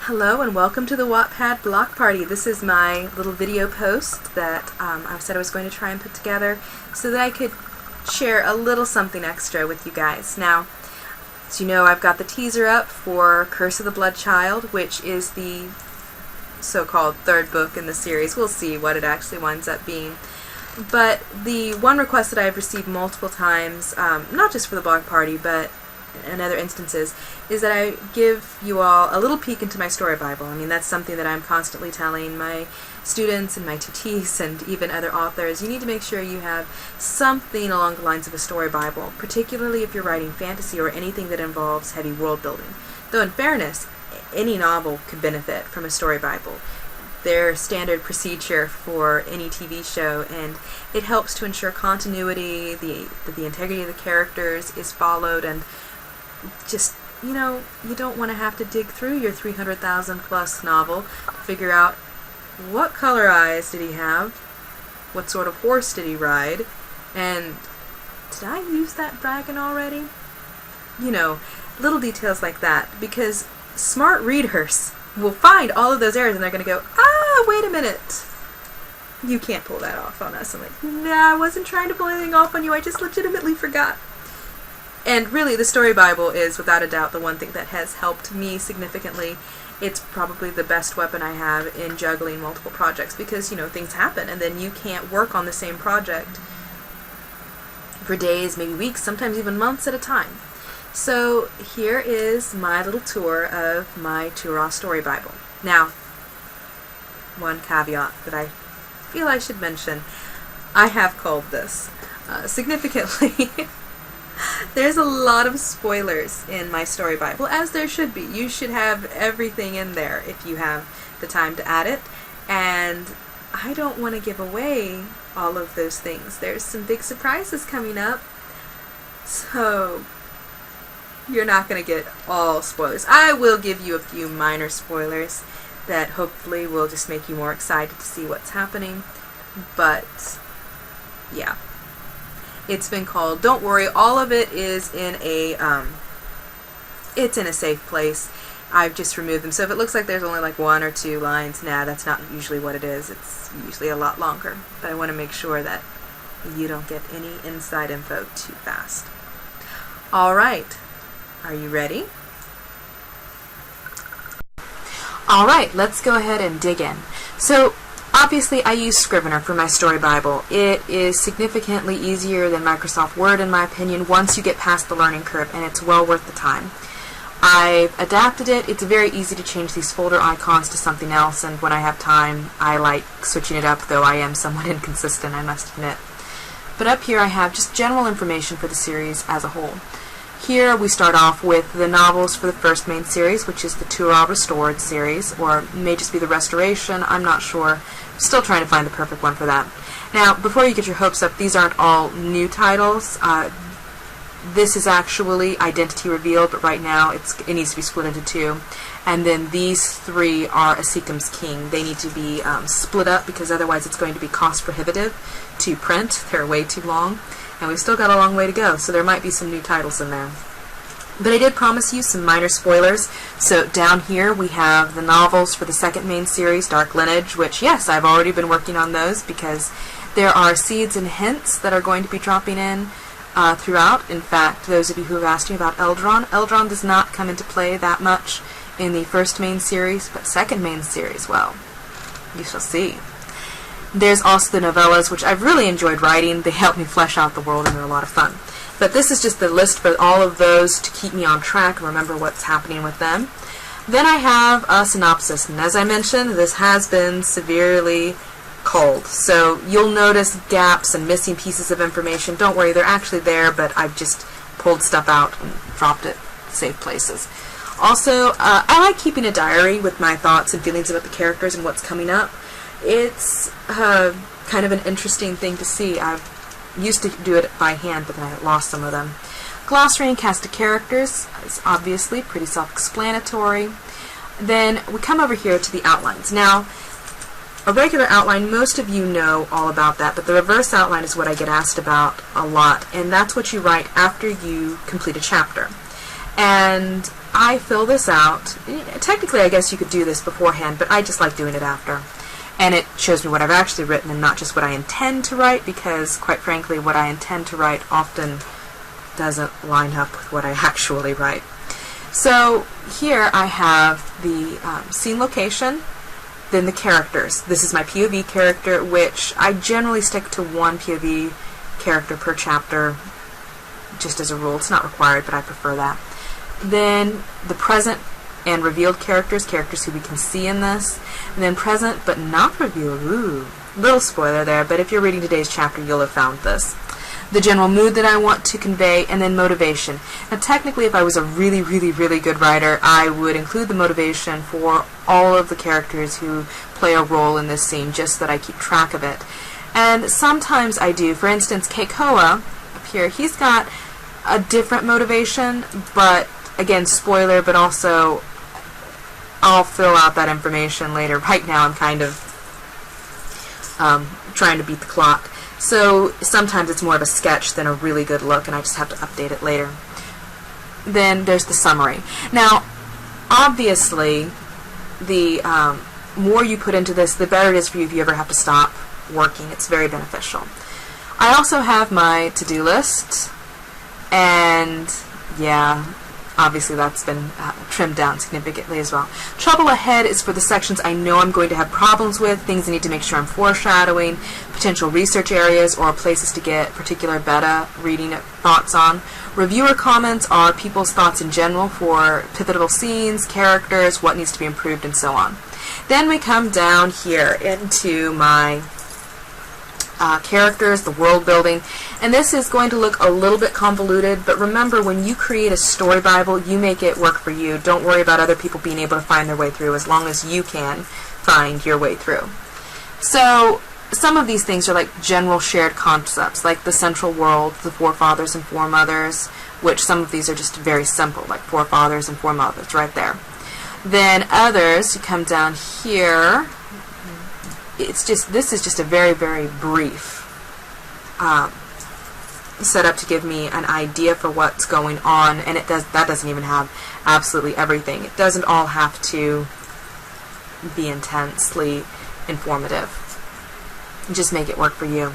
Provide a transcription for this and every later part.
Hello and welcome to the Wattpad block party. This is my little video post that I said I was going to try and put together so that I could share a little something extra with you guys. Now, as you know, I've got the teaser up for Curse of the Blood Child, which is the so-called third book in the series. We'll see what it actually winds up being. But the one request that I've received multiple times, not just for the block party, but in other instances, is that I give you all a little peek into my story Bible. I mean, that's something that I'm constantly telling my students and my TTs and even other authors. You need to make sure you have something along the lines of a story Bible, particularly if you're writing fantasy or anything that involves heavy world building. Though in fairness, any novel could benefit from a story Bible. They're standard procedure for any TV show, and it helps to ensure continuity, that the integrity of the characters is followed, and just, you know, you don't want to have to dig through your 300,000 plus novel to figure out what color eyes did he have, what sort of horse did he ride, and did I use that dragon already? You know, little details like that, because smart readers will find all of those errors and they're going to go, wait a minute, you can't pull that off on us. I'm like, nah, I wasn't trying to pull anything off on you, I just legitimately forgot. And really, the story Bible is, without a doubt, the one thing that has helped me significantly. It's probably the best weapon I have in juggling multiple projects, because, you know, things happen, and then you can't work on the same project for days, maybe weeks, sometimes even months at a time. So here is my little tour of my Tue-Rah story Bible. Now, one caveat that I feel I should mention, I have culled this significantly. There's a lot of spoilers in my story Bible, as there should be. You should have everything in there if you have the time to add it, and I don't want to give away all of those things. There's some big surprises coming up, so you're not going to get all spoilers. I will give you a few minor spoilers that hopefully will just make you more excited to see what's happening, but yeah. It's been called. Don't worry, all of it is in a it's in a safe place. I've just removed them. So if it looks like there's only like 1 or 2 lines, nah, that's not usually what it is. It's usually a lot longer. But I want to make sure that you don't get any inside info too fast. All right. Are you ready? All right, let's go ahead and dig in. So obviously, I use Scrivener for my story Bible. It is significantly easier than Microsoft Word, in my opinion, once you get past the learning curve, and it's well worth the time. I've adapted it. It's very easy to change these folder icons to something else, and when I have time, I like switching it up, though I am somewhat inconsistent, I must admit. But up here I have just general information for the series as a whole. Here we start off with the novels for the first main series, which is the Tue-Rah Restored series, or it may just be the Restoration, I'm not sure. Still trying to find the perfect one for that. Now, before you get your hopes up, these aren't all new titles. This is actually Identity Revealed, but right now it needs to be split into 2. And then these 3 are Asikham's King. They need to be split up, because otherwise it's going to be cost prohibitive to print. They're way too long. And we've still got a long way to go, so there might be some new titles in there. But I did promise you some minor spoilers. So down here we have the novels for the second main series, Dark Lineage, which, yes, I've already been working on those, because there are seeds and hints that are going to be dropping in throughout. In fact, those of you who have asked me about Eldron does not come into play that much in the first main series, but second main series, well, you shall see. There's also the novellas, which I've really enjoyed writing. They help me flesh out the world, and they're a lot of fun. But this is just the list for all of those to keep me on track and remember what's happening with them. Then I have a synopsis, and as I mentioned, this has been severely culled. So you'll notice gaps and missing pieces of information. Don't worry, they're actually there, but I've just pulled stuff out and dropped it safe places. Also, I like keeping a diary with my thoughts and feelings about the characters and what's coming up. It's kind of an interesting thing to see. I've used to do it by hand, but then I lost some of them. Glossary and cast of characters is obviously pretty self-explanatory. Then we come over here to the outlines. Now, a regular outline, most of you know all about that, but the reverse outline is what I get asked about a lot, and that's what you write after you complete a chapter. And I fill this out. Technically, I guess you could do this beforehand, but I just like doing it after. And it shows me what I've actually written and not just what I intend to write, because, quite frankly, what I intend to write often doesn't line up with what I actually write. So here I have the scene location, then the characters. This is my POV character, which I generally stick to one POV character per chapter, just as a rule. It's not required, but I prefer that. Then the present and revealed characters, characters who we can see in this. And then present but not revealed. Ooh, little spoiler there, but if you're reading today's chapter, you'll have found this. The general mood that I want to convey, and then motivation. Now technically, if I was a really, really, really good writer, I would include the motivation for all of the characters who play a role in this scene, just so that I keep track of it. And sometimes I do. For instance, Keikoa, up here, he's got a different motivation, but again, spoiler, but also I'll fill out that information later. Right now I'm kind of trying to beat the clock. So sometimes it's more of a sketch than a really good look, and I just have to update it later. Then there's the summary. Now, obviously, the more you put into this, the better it is for you if you ever have to stop working. It's very beneficial. I also have my to-do list, and yeah, obviously that's been trimmed down significantly as well. Trouble ahead is for the sections I know I'm going to have problems with, things I need to make sure I'm foreshadowing, potential research areas, or places to get particular beta reading thoughts on. Reviewer comments are people's thoughts in general for pivotal scenes, characters, what needs to be improved, and so on. Then we come down here into my characters, the world building, and this is going to look a little bit convoluted, but remember, when you create a story Bible, you make it work for you. Don't worry about other people being able to find their way through, as long as you can find your way through. So some of these things are like general shared concepts, like the central world, the forefathers and foremothers, which some of these are just very simple, like forefathers and foremothers right there. Then others, you come down here, it's just, this is just a very, very brief setup to give me an idea for what's going on, and that doesn't even have absolutely everything. It doesn't all have to be intensely informative. Just make it work for you.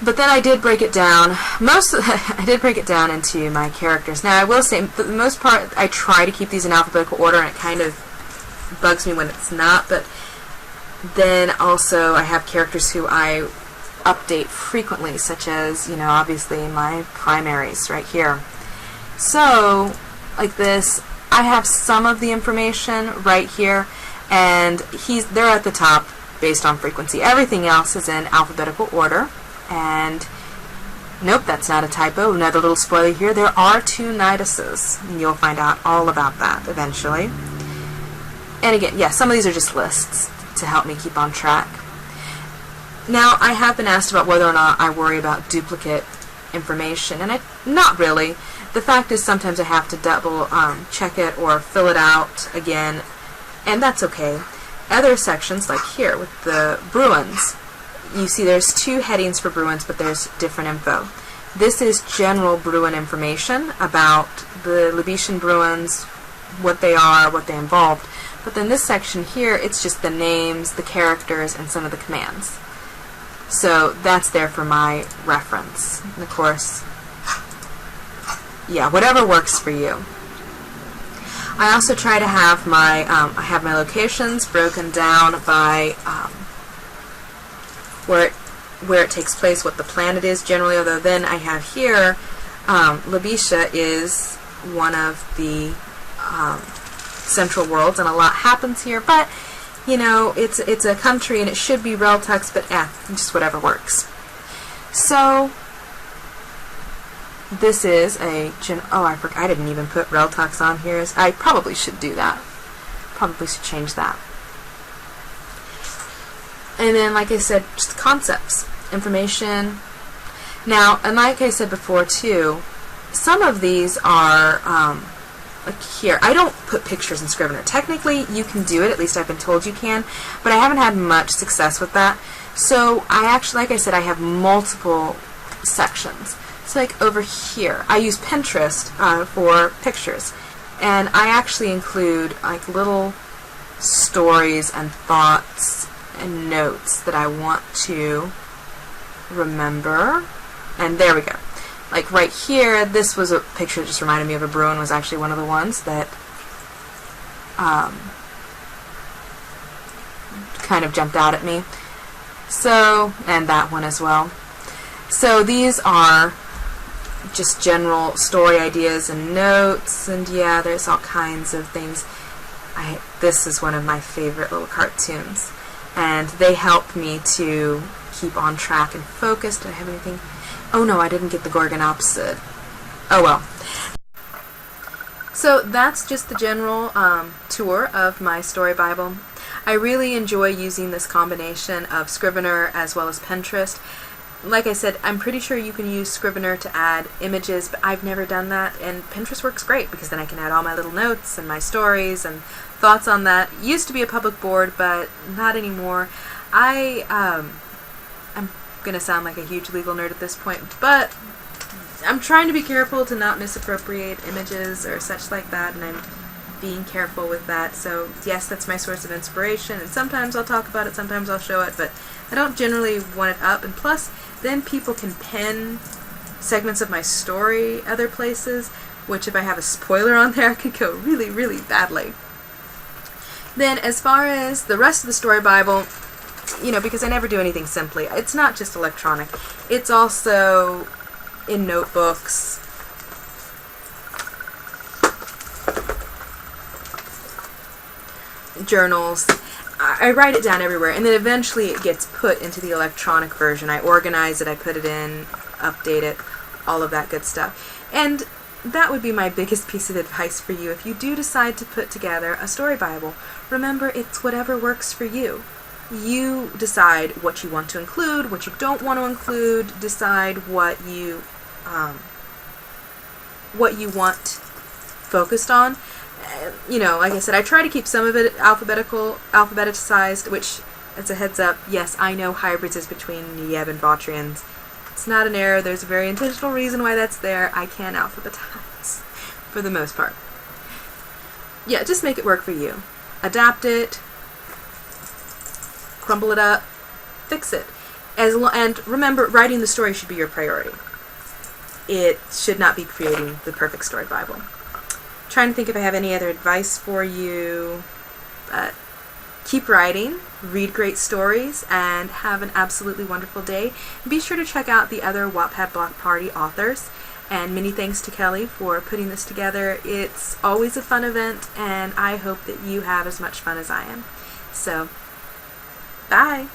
But then I did break it down. I did break it down into my characters. Now I will say, for the most part, I try to keep these in alphabetical order, and it kind of bugs me when it's not, but then also I have characters who I update frequently, such as, obviously my primaries right here. So, like this, I have some of the information right here, and they're at the top based on frequency. Everything else is in alphabetical order, and nope, that's not a typo. Another little spoiler here, there are 2 niduses, and you'll find out all about that eventually. And again, yeah, some of these are just lists to help me keep on track. Now, I have been asked about whether or not I worry about duplicate information, and not really. The fact is, sometimes I have to double check it or fill it out again, and that's okay. Other sections, like here with the Bruins, you see there's 2 headings for Bruins, but there's different info. This is general Bruin information about the Libetian Bruins, what they are, what they involved. But then this section here, it's just the names, the characters, and some of the commands. So that's there for my reference. And of course, yeah, whatever works for you. I also try to have my locations broken down by where it takes place, what the planet is generally. Although then I have here, Libetia is one of the central worlds, and a lot happens here, but it's a country and it should be Reltux, but just whatever works. So this is I didn't even put Reltux on here. I probably should do that. Probably should change that. And then, like I said, just concepts, information. Now, and like I said before too, some of these are like here, I don't put pictures in Scrivener. Technically, you can do it, at least I've been told you can, but I haven't had much success with that. So I actually, like I said, I have multiple sections. So like over here, I use Pinterest for pictures, and I actually include like little stories and thoughts and notes that I want to remember. And there we go. Like right here, this was a picture that just reminded me of a Bruin, was actually one of the ones that kind of jumped out at me. So, and that one as well. So these are just general story ideas and notes, and yeah, there's all kinds of things. This is one of my favorite little cartoons, and they help me to keep on track and focused. Did I have anything? Oh no, I didn't get the Gorgon opposite. Oh well. So that's just the general tour of my story Bible. I really enjoy using this combination of Scrivener as well as Pinterest. Like I said, I'm pretty sure you can use Scrivener to add images, but I've never done that, and Pinterest works great because then I can add all my little notes and my stories and thoughts on that. It used to be a public board, but not anymore. I'm gonna sound like a huge legal nerd at this point, but I'm trying to be careful to not misappropriate images or such like that, and I'm being careful with that. So yes, that's my source of inspiration, and sometimes I'll talk about it, sometimes I'll show it, but I don't generally want it up. And plus, then people can pin segments of my story other places, which if I have a spoiler on there, could go really, really badly. Then as far as the rest of the story Bible, you know, because I never do anything simply, it's not just electronic, it's also in notebooks, journals. I write it down everywhere, and then eventually it gets put into the electronic version. I organize it, I put it in, update it, all of that good stuff. And that would be my biggest piece of advice for you. If you do decide to put together a story Bible, remember, it's whatever works for you. You decide what you want to include, what you don't want to include, decide what you want focused on. You know, like I said, I try to keep some of it alphabetized, which, as a heads up, yes, I know hybrids is between Yeb and Bautrians. It's not an error. There's a very intentional reason why that's there. I can alphabetize, for the most part. Yeah, just make it work for you. Adapt it, crumble it up, fix it. And remember, writing the story should be your priority. It should not be creating the perfect story Bible. Trying to think if I have any other advice for you, but keep writing, read great stories, and have an absolutely wonderful day. Be sure to check out the other Wattpad Block Party authors, and many thanks to Kelly for putting this together. It's always a fun event, and I hope that you have as much fun as I am. So, bye!